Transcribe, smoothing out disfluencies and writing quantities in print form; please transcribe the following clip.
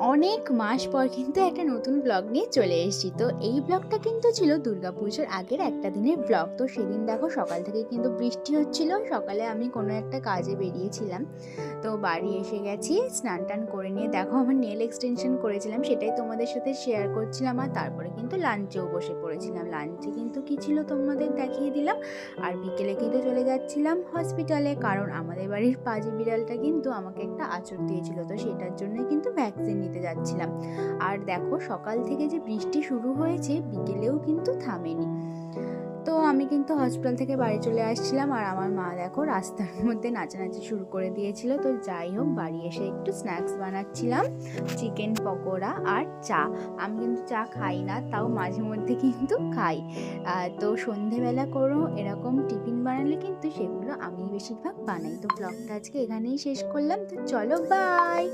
অনেক মাস পর কিন্তু একটা নতুন ব্লগ নিয়ে চলে এসেছি। তো এই ব্লগটা কিন্তু ছিল দুর্গাপুজোর আগের একটা দিনের ব্লগ। তো সেদিন দেখো সকাল থেকে কিন্তু বৃষ্টি হচ্ছিল। সকালে আমি কোনো একটা কাজে বেরিয়েছিলাম, তো বাড়ি এসে গেছি, স্নান টান করে নিয়ে দেখো আমার নেল এক্সটেনশন করেছিলাম, সেটাই তোমাদের সাথে শেয়ার করছিলাম। আর তারপরে কিন্তু লাঞ্চেও বসে পড়েছিলাম। লাঞ্চে কিন্তু কী ছিল তোমাদের দেখিয়ে দিলাম। আর বিকেলে কিন্তু চলে যাচ্ছিলাম হসপিটালে, কারণ আমাদের বাড়ির পাজি বিড়ালটা কিন্তু আমাকে একটা আঁচড় দিয়েছিল, তো সেটার জন্যই কিন্তু ভ্যাকসিন নিতে যাচ্ছিলাম। আর দেখো সকাল থেকে যে বৃষ্টি শুরু হয়েছে, বিকেলেও কিন্তু থামেনি। তো আমি কিন্তু হসপিটাল থেকে বাড়ি চলে আসছিলাম, আর আমার মা দেখো রাস্তার মধ্যে নাচানাচি শুরু করে দিয়েছিল। তো যাই হোক, বাড়ি এসে একটু স্ন্যাক্স বানাচ্ছিলাম, চিকেন পকোড়া আর চা। আমি কিন্তু চা খাই না, তাও মাঝে মধ্যে কিন্তু খাই। তো সন্ধেবেলা কোনো এরকম টিফিন বানালে কিন্তু সেগুলো আমি বেশিরভাগ বানাই। তো ব্লগটা আজকে এখানেই শেষ করলাম। তো চলো, বাই।